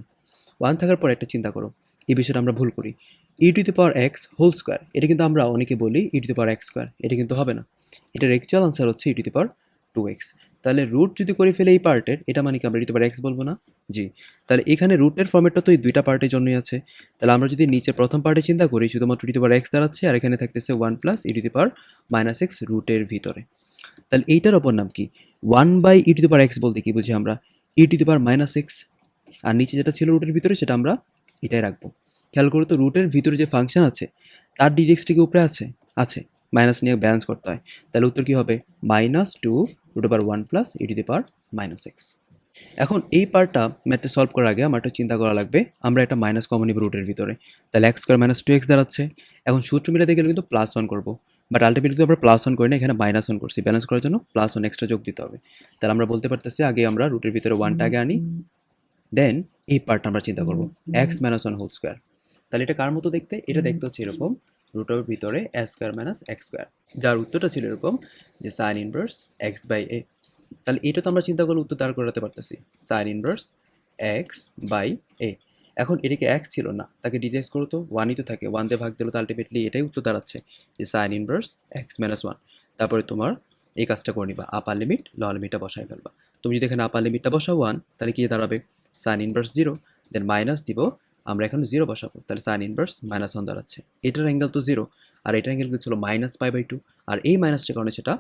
1 থাকার পর একটা চিন্তা করো, এই বিষয়টা আমরা ভুল করি। E to the power x whole square, এটা কিন্তু আমরা অনেকে বলি e to the power x square, এটা কিন্তু হবে না। এটার অ্যাকচুয়াল আনসার হচ্ছে e to the power 2x। তাহলে রুট যদি করে ফেলে এই পার্টের, এটা মানে কি আমরা e to the power x বলবো না? জি। তাহলে এখানে রুটের ফর্মেটটা তো এই দুইটা পার্টের জন্যই আছে। তাহলে আমরা যদি নিচে প্রথম পার্টে চিন্তা করি শুধুমাত্র ই টু দি পাওয়ার এক্স দাঁড়াচ্ছে, আর এখানে থাকতেছে 1 plus e to the power minus x রুটের ভিতরে। তাহলে এইটার অপর নাম কি 1 by e to the power x বলতে কি বুঝি আমরা e to the power minus x, আর নিচে যেটা ছিল রুটের ভিতরে সেটা আমরা এটাই রাখবো। খেয়াল করো তো রুটের ভিতরে যে ফাংশন আছে তার ডিডেক্সটা কি উপরে আছে? আছে। মাইনাস নিয়ে ব্যালেন্স করতে হয়। তাহলে উত্তর কি হবে minus 2 root over 1 plus e to the power minus x. এখন এই পার্টটা ম্যাথটা সলভ করার আগে আমার একটা চিন্তা করা লাগবে, আমরা একটা মাইনাস কমন নিব রুটের ভিতরে। তাহলে এক্স স্কোয়ার মাইনাস 2x দাঁড়াচ্ছে। এখন সূত্র মিলাতে গেলে কিন্তু প্লাস 1 করবো, বাট আলটিমেটলি আমরা প্লাস 1 করি না, এখানে মাইনাস 1 করছি। ব্যালেন্স করার জন্য প্লাস 1 এক্সট্রা যোগ দিতে হবে। তাহলে আমরা বলতে পারতেছি আগে আমরা রুটের ভিতরে 1টা আগে আনি, দেন এই পার্টটা আমরা চিন্তা করবো এক্স মাইনাস 1 হোল স্কোয়ার। তাহলে এটা কার মতো দেখতে? এটা দেখতে হচ্ছে এরকম রুটের ভিতরে এ স্কোয়ার মাইনাস এক্স স্কোয়ার, যার উত্তরটা ছিল এরকম যে সাইন ইনভার্স এক্স বাই এ। তাহলে এটা তো আমরা চিন্তা করলে উত্তর দাঁড় করাতে পারতেছি সাইন ইনভার্স এক্স বাই এ। এখন এটাকে এক্স ছিল না, তাকে ডিটেক্স করো তো, 1ই তো থাকে, 1 দিয়ে ভাগ দিলে তো আলটিমেটলি এটাই উত্তর দাঁড়াচ্ছে যে সাইন ইনভার্স এক্স মাইনাস 1। তারপরে তোমার এই কাজটা করে নিবা, আপার লিমিট লোয়ার লিমিটটা বসাই ফেলবা। তুমি যদি এখানে আপার লিমিটটা বসাও 1, তাহলে কি দাঁড়াবে সাইন ইনভার্স 0, দেন মাইনাস দিব, আমরা এখানে 0 বসাবো, তাহলে সাইন ইনভার্স মাইনাস 1 দাঁড়াচ্ছে। এটার অ্যাঙ্গেল তো 0, আর এটার অ্যাঙ্গেল ছিল মাইনাস পাই বাই 2, আর এই মাইনাসটার কারণে সেটা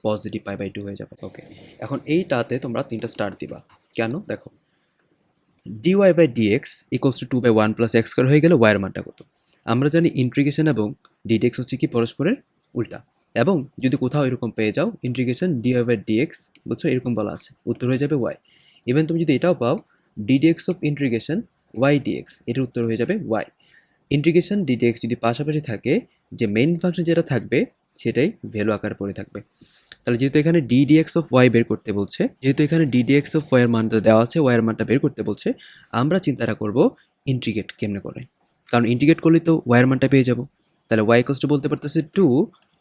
পজিটিভ পাই বাই 2 হয়ে যাবে। ওকে, এখন এইটাতে তোমরা 3টা স্টার দিবা। কেন? দেখো dy by dx equals to 2 by 1 plus x square হয়ে গেলে y এর মানটা কত? আমরা জানি ইন্টিগ্রেশন এবং ডিডেক্স হচ্ছে কি পরস্পরের উল্টা, এবং যদি কোথাও এরকম পেয়ে যাও ইন্টিগ্রেশন dy বাই dx, বুঝছো, এরকম বলা আছে, উত্তর হয়ে যাবে y। ইভেন তুমি যদি এটাও পাও ddx of integration y dx, এটার উত্তর হয়ে যাবে y। ইন্টিগ্রেশন ddx যদি পাশাপাশি থাকে, যে মেইন ফাংশন যেটা থাকবে সেটাই ভ্যালু আকারে পড়ে থাকবে। তাহলে যেহেতু এখানে ddx অফ y বের করতে বলছে, যেহেতু এখানে ddx অফ y এর মানটা দেওয়া আছে, y এর মানটা বের করতে বলছে, আমরা চিন্তাটা করব ইন্টিগ্রেট কেমনে করে, কারণ ইন্টিগ্রেট করলে তো y এর মানটা পেয়ে যাব। তাহলে y ইকুয়ালস টু বলতে পারতেছে 2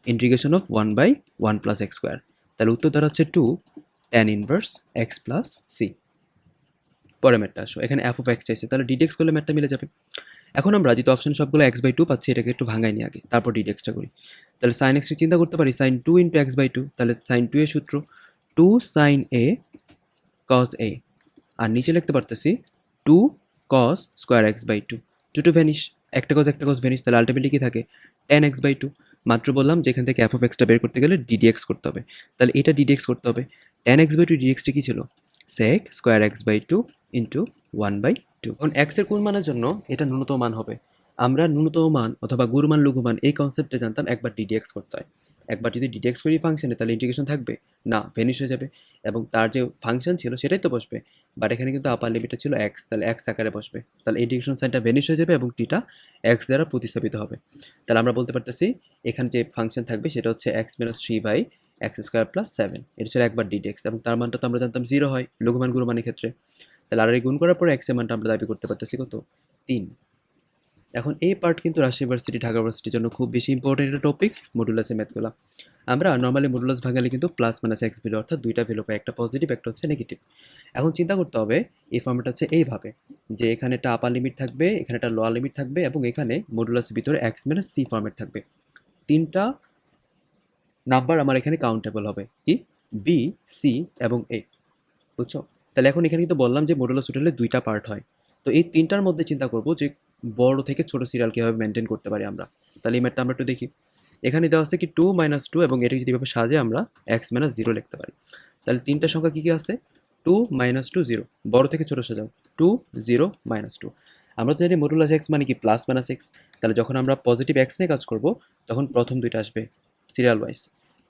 integration of 1 by 1 plus x square. তাহলে উত্তর দাঁড়াচ্ছে 2 tan inverse x plus c. পরে ম্যাথটা আসো, এখানে এফ অফ এক্স চাইছে, তাহলে ডিডেক্স করলে ম্যাথটা মিলে যাবে। এখন আমরা যেহেতু অপশন সবগুলো এক্স বাই 2 পাচ্ছি, এটাকে একটু ভাঙাই নিই আগে, তারপর ডিডেক্সটা করি। তাহলে সাইন এক্সটি চিন্তা করতে পারি সাইন 2 ইন্টু এক্স বাই 2, তাহলে সাইন 2 এর সূত্র 2 সাইন এ কস এ, আর নিচে লিখতে পারতেছি 2 cos square x by 2, 2 two vanish, একটা কস ভ্যানিশ, তাহলে আলটিমেটলি কি থাকে tan এক্স বাই 2। মাত্র বললাম যে এখান থেকে এফ অফ এক্সটা বের করতে গেলে ডিডিএক্স করতে হবে, তাহলে এটা ডিডিএক্স করতে হবে। tan এক্স বাই 2 ডিডিএক্সটা কি ছিল sec square x by 2 into 1 by 2। এখন এক্স এর কোন মানের জন্য এটা ন্যূনতম মান হবে। আমরা ন্যূনতম মান অথবা গুরুমান লঘুমান এই কনসেপ্টে জানতাম একবার ডিডিএক্স করতে হয়। একবার যদি ডিডিএক্স করি ফাংশনে, তাহলে ইন্টিগ্রেশন থাকবে না, ভ্যানিশ হয়ে যাবে, এবং তার যে ফাংশন ছিল সেটাই তো বসবে। বাট এখানে কিন্তু আপার লিমিটটা ছিল এক্স, তাহলে এক্স আকারে বসবে, তাহলে ইন্টিগ্রেশন সাইনটা ভ্যানিশ হয়ে যাবে এবং টিটা এক্স দ্বারা প্রতিস্থাপিত হবে। তাহলে আমরা বলতে পারতেছি এখানে যে ফাংশন থাকবে সেটা হচ্ছে x minus 3 by x square plus 7, এটা ছিল একবার ডিডিএক্স, এবং তার মানটা তো আমরা জানতাম 0 হয় লঘুমান গুরুমানের ক্ষেত্রে। তাহলে আর এই গুণ করার পরে এক্স এর মানটা আমরা দাবি করতে পারতেছি কত 3। এখন এই পার্ট কিন্তু রাজশাহী ইউনিভার্সিটি ঢাকা ইউনিভার্সিটির জন্য খুব বেশি ইম্পর্টেন্ট একটা টপিক, মডুলাসের ম্যাথগুলো। আমরা নর্মালি মডুলাস ভাঙালে কিন্তু প্লাস মাইনাস এক্স ভ্যালু অর্থাৎ দুইটা ভ্যালু পাই, একটা পজিটিভ একটা হচ্ছে নেগেটিভ। এখন চিন্তা করতে হবে এই ফর্মেট হচ্ছে এইভাবে যে এখানে একটা আপার লিমিট থাকবে, এখানে একটা লোয়ার লিমিট থাকবে এবং এখানে মডুলাসের ভিতরে এক্স মাইনাস সি ফর্মেট থাকবে। তিনটা নাম্বার আমার এখানে কাউন্টেবল হবে, কি বি, সি এবং এ, বুঝছো? তাহলে এখন এখানে কিন্তু বললাম যে মডুলাস হোটেলে দুইটা পার্ট হয়। তো এই তিনটার মধ্যে চিন্তা করব যে বড় থেকে ছোট সিরিয়াল কীভাবে মেনটেন করতে পারি আমরা। তাহলে এই ম্যাটটা আমরা একটু দেখি। এখানে দেওয়া আছে কি 2 - 2 এবং এটাকে যদি এভাবে সাজে আমরা x - 0 লিখতে পারি। তাহলে তিনটা সংখ্যা কী কী আছে? 2 - 2 0, বড় থেকে ছোট সাজাও 2 0 - 2। আমরা তো জানি মডুলাস x মানে কি প্লাস মাইনাস এক্স। তাহলে যখন আমরা পজিটিভ x নিয়ে কাজ করব তখন প্রথম দুইটা আসবে সিরিয়াল ওয়াইজ,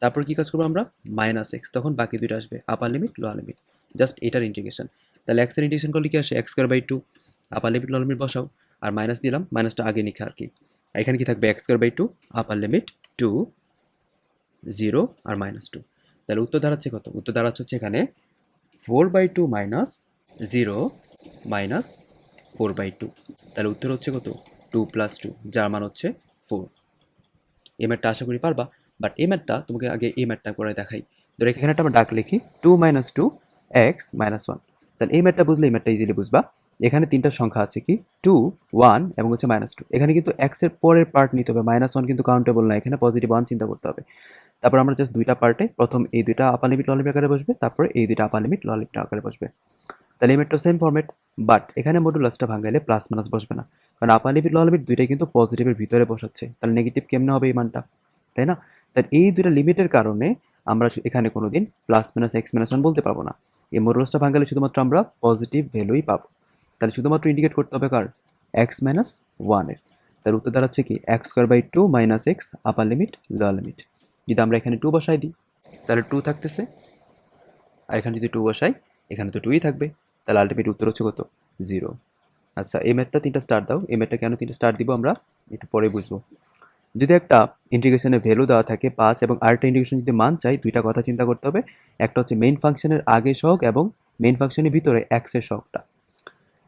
তারপর কি কাজ করবো আমরা মাইনাস এক্স, তখন বাকি দুইটা আসবে আপার লিমিট লোয়ার লিমিট, জাস্ট এটার ইন্টিগ্রেশন। তাহলে x এর ইন্টিগ্রেশন করলে কি আসে x²/2, upper limit lower limit বসাও আর মাইনাস দিলাম, মাইনাসটা আগে লিখা আর কি। আর এখানে কি থাকবে x²/2 আপার লিমিট 2 0 আর -2। তাহলে উত্তর দাঁড়াচ্ছে কত? উত্তর দাঁড়াচ্ছে হচ্ছে এখানে 4/2 - 0 -4/2। তাহলে উত্তর হচ্ছে কত? 2 + 2, যার মান হচ্ছে 4। এই ম্যাথটা আশা করি পারবা, বাট এই ম্যাথটা তোমাকে আগে এই ম্যাথটা করে দেখাই। ধরো এখানে একটা আমরা ডাক লিখি 2 - 2 x - 1। তাহলে এই ম্যাথটা বুঝলে এই ম্যাথটা ইজিলি বুঝবা। এখানে তিনটা সংখ্যা আছে কি 2 1 এবং হচ্ছে -2। এখানে কিন্তু x এর পরের পার্ট নিতে হবে, -1 কিন্তু কাউন্টেবল না, এখানে পজিটিভ 1 চিন্তা করতে হবে। তারপর আমরা জাস্ট দুইটা পার্টে প্রথম এই দুইটা আপার লিমিট লোয়ার লিমিট আকারে বসবে, তারপরে এই দুইটা আপার লিমিট লোয়ার লিমিট আকারে বসবে। তাহলে এই ম্যাথটা সেম ফরম্যাট, বাট এখানে মডুলাসটা ভাঙাইলে প্লাস মাইনাস বসবে না, কারণ আপার লিমিট লোয়ার লিমিট দুইটাই কিন্তু পজিটিভের ভিতরে বসাচ্ছে। তাহলে নেগেটিভ কেমনে হবে এই মানটা, তাই না? তাই এই দুইটা লিমিটের কারণে আমরা এখানে কোনোদিন প্লাস মাইনাস এক্স মাইনাস 1 বলতে পারবো না। এই মডুলাসটা ভাঙালে শুধুমাত্র আমরা পজিটিভ ভ্যালুই পাবো। তাহলে শুধুমাত্র ইন্ডিকেট করতে হবে কার? X minus 1-এর। তার উত্তর দাঁড়াচ্ছে কি x²/2 - x আপার লিমিট লোয়ার লিমিট। যদি আমরা এখানে 2 বসাই দিই তাহলে 2 থাকতেছে, আর এখানে যদি 2 বসাই এখানে তো 2ই থাকবে। তাহলে আলটিমেট উত্তর হচ্ছে কত? 0। আচ্ছা, এই ম্যাথটা 3টা স্টার দাও। এই ম্যাথটা কেন 3টা স্টার দিব আমরা একটু পরে বুঝবো। যদি একটা ইন্টিগ্রেশনের ভ্যালু দেওয়া থাকে 5 এবং আরেকটা ইন্টিগ্রেশন যদি মান চাই, দুইটা কথা চিন্তা করতে হবে। একটা হচ্ছে মেইন ফাংশনের আগে সহগ এবং মেইন ফাংশনের ভিতরে x এর সহগটা।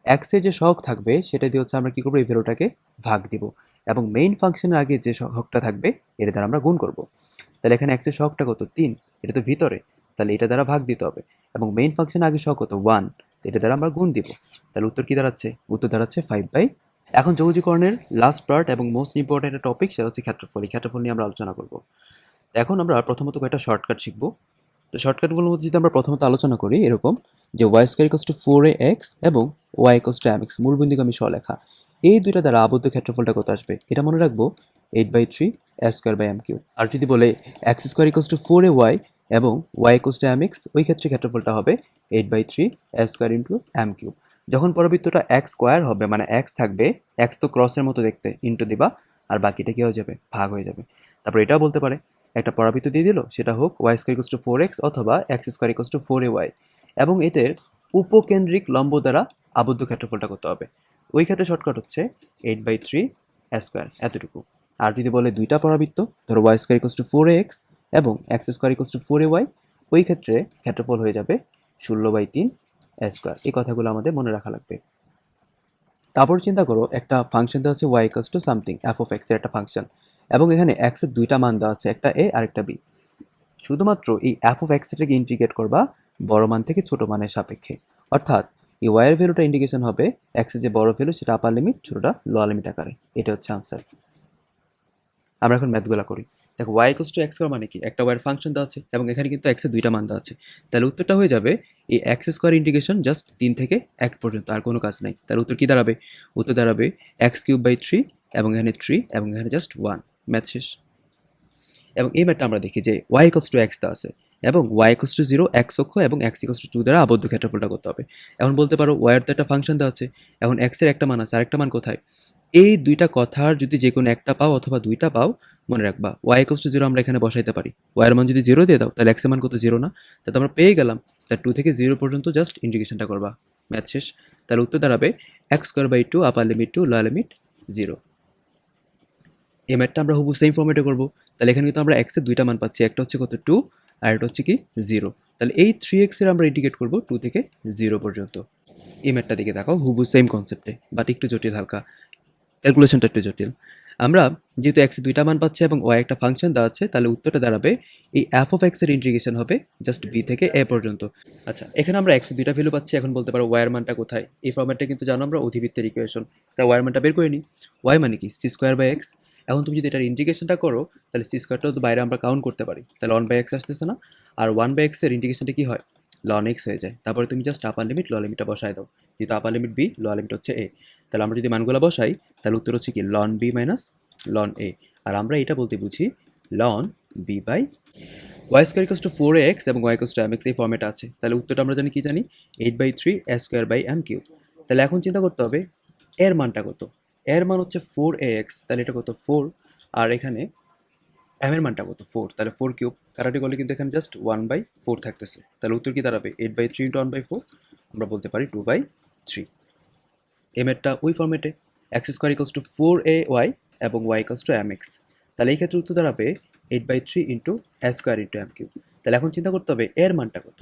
x এর যে সহগ থাকবে সেটা দিয়ে হচ্ছে আমরা কি করবো, এই ভ্যালুটাকে ভাগ দিব এবং মেইন ফাংশনের আগে যে সহগটা থাকবে এটা দ্বারা আমরা গুণ করব। তাহলে এখানে x এর সহগটা কত? 3, এটা তো ভিতরে, তাহলে এটা দ্বারা ভাগ দিতে হবে এবং মেইন ফাংশনের আগে সহগ কত? 1, এটা দ্বারা আমরা গুণ দিব। তাহলে উত্তর কি দাঁড়াচ্ছে? উত্তর দাঁড়াচ্ছে 5/। এখন যৌগীকরণের লাস্ট পার্ট এবং মোস্ট ইম্পর্টেন্ট একটা টপিক, সেটা হচ্ছে ক্ষেত্রফল। এই ক্ষেত্রফল নিয়ে আমরা আলোচনা করব। এখন আমরা প্রথমত কয়েকটা শর্টকাট শিখব। তো শর্টকাটগুলোর মধ্যে যদি আমরা প্রথমত আলোচনা করি এরকম যে y² = 4ax এবং y = mx, মূলবিন্দুগামী সরলরেখা, এই দুইটা দ্বারা আবদ্ধ ক্ষেত্রফলটা কত আসবে? এটা মনে রাখবো 8/3 a²/m³। আর যদি বলে x² = 4ay এবং y = mx, ওই ক্ষেত্রে ক্ষেত্রফলটা হবে 8/3 a² × m³। যখন পরবৃত্তটা x স্কোয়ার হবে মানে x থাকবে, x তো ক্রসের মতো দেখতে, ইন্টু দিবা আর বাকিটা কি হয়ে যাবে? ভাগ হয়ে যাবে। তারপর এটাও বলতে পারে একটা পরাবৃত্ত দিয়ে দিল, সেটা হোক y² = 4x অথবা x² = 4ay এবং এদের উপকেন্দ্রিক লম্ব দ্বারা আবদ্ধ ক্ষেত্রফলটা করতে হবে। ওই ক্ষেত্রে শর্টকাট হচ্ছে 8/3 a², এতটুকু। আর যদি বলে দুইটা পরাবৃত্ত, ধরো y² = 4ax এবং x² = 4ay, ওই ক্ষেত্রে ক্ষেত্রফল হয়ে যাবে 16/3 a²। এই কথাগুলো আমাদের মনে রাখা লাগবে। তারপর চিন্তা করো একটা ফাংশন দেওয়া আছে y = সামথিং f(x) এর একটা ফাংশন এবং এখানে x এর দুইটা মান দেওয়া আছে, একটা a আর একটা b। শুধুমাত্র এই f(x) এটাকে ইন্টিগ্রেট করবা বড় মান থেকে ছোট মানের সাপেক্ষে, অর্থাৎ এই y এর ভ্যালুটা ইন্টিগ্রেশন হবে x এর যে বড় ভ্যালু সেটা আপার লিমিট, ছোটটা লোয়ার লিমিট আকারে। এটা হচ্ছে আনসার। আমরা এখন ম্যাথগুলো করি। দেখো y = x মানে কি? একটা y এর ফাংশন দেওয়া আছে এবং এখানে কিন্তু x এর দুইটা মান দেওয়া আছে। তাহলে উত্তরটা হয়ে যাবে এই x² ইন্টিগ্রেশন জাস্ট 3 থেকে 1 পর্যন্ত, আর কোনো কাজ নাই। তার উত্তর কি দাঁড়াবে? উত্তর দাঁড়াবে x³/3 এবং এখানে 3 এবং এখানে জাস্ট 1। ম্যাথ শেষ। এবং এই ম্যাথটা আমরা দেখি যে y = x দেওয়া আছে এবং y = 0 x অক্ষ এবং x = 2 দ্বারা আবদ্ধ ক্ষেত্রফলটা করতে হবে। এখন বলতে পারো y এর তো একটা ফাংশন দেওয়া আছে, এখন x এর একটা মান আছে, আরেকটা মান কোথায়? এই দুইটা কথার যদি যে কোনো একটা পাও অথবা দুইটা পাও, মনে রাখবা y = 0 আমরা এখানে বসাইতে পারি। y এর মান যদি 0 দিয়ে দাও তাহলে x এর মান কত? 0 না? তাহলে আমরা পেয়ে গেলাম। তার 2 থেকে 0 পর্যন্ত জাস্ট ইন্টিগ্রেশনটা করবা, ম্যাথ শেষ। তাহলে উত্তর দাঁড়াবে x²/2 upper limit to lower limit 0। এই ম্যাথটা আমরা হুবহু সেম ফর্মেটে করব। তাহলে এখানে কিন্তু আমরা x এর দুইটা মান পাচ্ছি, একটা হচ্ছে কত? 2 আর একটা হচ্ছে কি 0। তাহলে এই 3x এর আমরা ইন্টিগ্রেট করব 2 থেকে 0 পর্যন্ত। এই ম্যাথটা দিকে তাকাও, হুবহু সেম কনসেপ্টে, বাট একটু জটিল হালকা, ক্যালকুলেশনটা একটু জটিল। আমরা যেহেতু x এর দুইটা মান পাচ্ছি এবং y একটা ফাংশন দেওয়া আছে, তাহলে উত্তরটা দাঁড়াবে এই f of x এর ইন্টিগ্রেশন হবে জাস্ট b থেকে a পর্যন্ত। আচ্ছা, এখানে আমরা x এর দুইটা ভ্যালু পাচ্ছি, এখন বলতে পারো y এর মানটা কোথায়। এই ফরম্যাটটা কিন্তু জানো আমরা অধিবৃত্তের ইকুয়েশন, তাই y এর মানটা বের করে নিই। y মানে কি c স্কোয়ার বাই x। এখন তুমি যদি এটার ইন্টিগ্রেশনটা করো তাহলে c স্কোয়ারটাও তো বাইরে আমরা কাউন্ট করতে পারি, তাহলে 1 বাই x আসতেছে না, আর 1 বাই x এর ইন্টিগ্রেশনটা কি হয়, ln x হয়ে যায়। তারপরে তুমি জাস্ট আপার লিমিট লোয়ার লিমিটটা বসায় দাও, যেহেতু আপার লিমিট b লোয়ার লিমিট হচ্ছে a, তাহলে আমরা যদি মানগুলো বসাই তাহলে উত্তর হচ্ছে কি ln b minus ln a, আর আমরা এটা বলতে বুঝি ln b by y square equals to 4ax এবং y ইকুয়ালস টু mx এই ফর্মেটে আছে, তাহলে উত্তরটা আমরা জানি কি জানি 8/3 a square by m cube. তাহলে এখন চিন্তা করতে হবে এর মানটা কত, এর মান হচ্ছে 4ax, তাহলে এটা কত 4, আর এখানে m এর মানটা কত 4, তাহলে 4 কিউব, কাটাটি করলে কিন্তু এখানে জাস্ট 1/4 থাকতেছে, তাহলে উত্তর কি দাঁড়াবে 8/3 ইন্টু 1/4, আমরা বলতে পারি 2/3। m এরটা ওই ফর্মেটে x square equals two 4ay এবং y ইকুয়ালস টু mx, তাহলে এই ক্ষেত্রে উত্তর দাঁড়াবে 8/3 into a square into m cube. তাহলে এখন চিন্তা করতে হবে এর মানটা কত,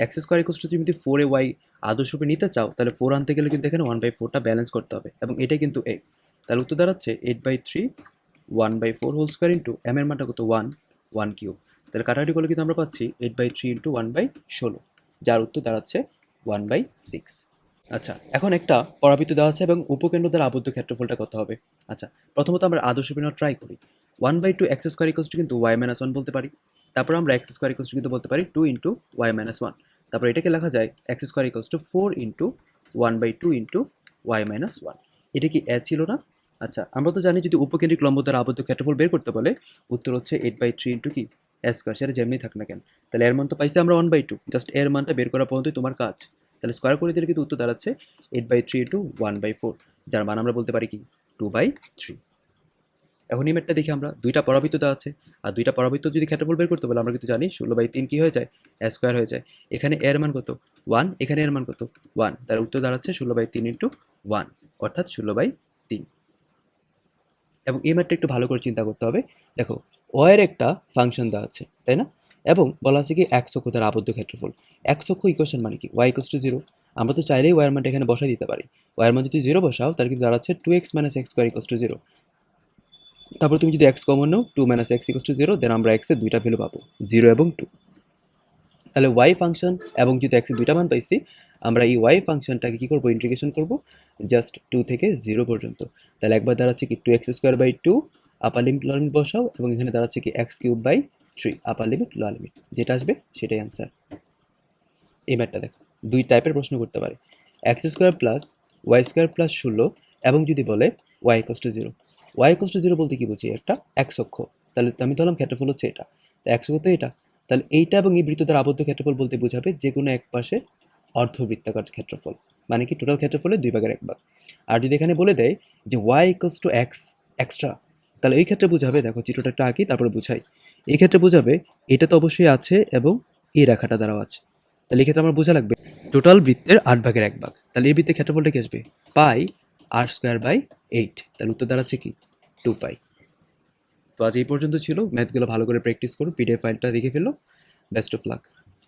x স্কোয়ার ইকুয়ালস টু তুমি যদি 4ay আদর্শরূপে নিতে চাও তাহলে 4 আনতে গেলে কিন্তু এখানে 1/4টা ব্যালেন্স করতে হবে, এবং এটাই কিন্তু a, তাহলে উত্তর দাঁড়াচ্ছে 8/3 1/4 হোল স্কোয়ার ইন্টু m এর মানটা কত 1 কিউব, তাহলে কাটাকাটি করলে কিন্তু আমরা পাচ্ছি 8/3 ইন্টু 1/16, যার উত্তর দাঁড়াচ্ছে 1/6। আচ্ছা, এখন একটা পরাবৃত্ত দেওয়া আছে এবং উপকেন্দ্র দ্বারা আবদ্ধ ক্ষেত্রফলটা কত হবে। আচ্ছা, প্রথমত আমরা আদর্শ বিন্যাস ট্রাই করি। 1/2 এক্স স্কোয়ার ইকুয়ালস টু কিন্তু y মাইনাস 1 বলতে পারি, তারপর আমরা এক্স স্কোয়ার ইকুয়ালস টু কিন্তু বলতে পারি 2 ইন্টু y মাইনাস 1, তারপর এটাকে লেখা যায় x square equals two 4 into 1/2 into y minus 1। এটা কি এ ছিল না? আচ্ছা, আমরা তো জানি যদি উপকেন্দ্রিক লম্ব দ্বারা আবদ্ধ ক্ষেত্রফল বের করতে বলে উত্তর হচ্ছে 8/3 ইন্টু কি এ স্কোয়ার, সেটা যেমনি থাক না কেন। তাহলে এর মান তো পাইছি আমরা 1/2, জাস্ট এর মানটা বের করা পর্যন্তই তোমার কাজ। তাহলে স্কোয়ার করে দিলে কিন্তু উত্তর দাঁড়াচ্ছে 8/3 ইন্টু 1/4, যার মান আমরা বলতে পারি কি 2/3। এখন এই ম্যাটটা দেখি আমরা দুইটা পরাবৃত্ত দেওয়া আছে, আর দুইটা পরাবৃত্ত যদি ক্ষেত্রফল বের করতে বলে আমরা কিন্তু জানি 16/3 কি হয়ে যায় এ স্কোয়ার হয়ে যায়। এখানে এর মান কত 1, এখানে এর মান কত 1, তার উত্তর দাঁড়াচ্ছে 16/3 ইন্টু 1 অর্থাৎ 16/3। এবং এই ম্যাটটা একটু ভালো করে চিন্তা করতে হবে। দেখো ও এর একটা ফাংশন দেওয়া আছে, তাই না, এবং বলা আছে কি এক অক্ষ দ্বারা আবদ্ধ ক্ষেত্রফল। এক অক্ষ ইকুয়েশন মানে কি y ইকুয়ালস টু 0, আমরা তো চাইলেই y এর মানটা এখানে বসাই দিতে পারি। y এর মান যদি 0 বসাও তাহলে কিন্তু দাঁড়াচ্ছে 2x minus x square equals to 0, তারপর তুমি যদি x common now 2 minus x equals to 0, দেন আমরা x এর দুইটা ভ্যালু পাবো 0 এবং 2। তাহলে y ফাংশন এবং যেহেতু x এর দুইটা মান পাইছি, আমরা এই y ফাংশনটাকে কি করব ইন্টিগ্রেশন করব জাস্ট 2 থেকে 0 পর্যন্ত। তাহলে একবার দাঁড়াচ্ছে কি 2x square by 2 upper limit lower limit বসাও, এবং এখানে দাঁড়াচ্ছে কি x cube by 3 upper limit lower limit, যেটা আসবে সেটাই অ্যান্সার। এই ম্যাটটা দেখো দুই টাইপের প্রশ্ন করতে পারে, x square plus y square plus 16, এবং যদি বলে y equals to 0। Y equals to 0 বলতে কি বুঝি, একটা এক অক্ষ, তাহলে আমি ধরলাম ক্ষেত্রফল হচ্ছে এটা, তো এক অক্ষ তো এটা, তাহলে এইটা এবং এই বৃত্ত দ্বারা আবদ্ধ ক্ষেত্রফল বলতে বোঝাবে যে কোনো এক পাশে অর্ধবৃত্তাকার ক্ষেত্রফল, মানে কি টোটাল ক্ষেত্রফলের 2/1। আর যদি এখানে বলে দেয় যে y equals to x extra, তাহলে এই ক্ষেত্রে বোঝাবে, দেখো চিত্রটা একটা আঁকি তারপরে বুঝাই, এই ক্ষেত্রে বোঝাবে এটা তো অবশ্যই আছে এবং এই রেখাটা দ্বারাও আছে, তাহলে এই ক্ষেত্রে আমার বোঝা লাগবে টোটাল বৃত্তের 8/1। তাহলে এই বৃত্তের ক্ষেত্রফলটা কি আসবে পাই আর স্কোয়ার বাই 8, তাহলে উত্তর দাঁড়াচ্ছে কি 2 পাই। তো আজ এই পর্যন্ত ছিল, ম্যাথগুলো ভালো করে প্র্যাকটিস করো, পিডিএফ ফাইলটা দেখে ফেলো। Best of luck.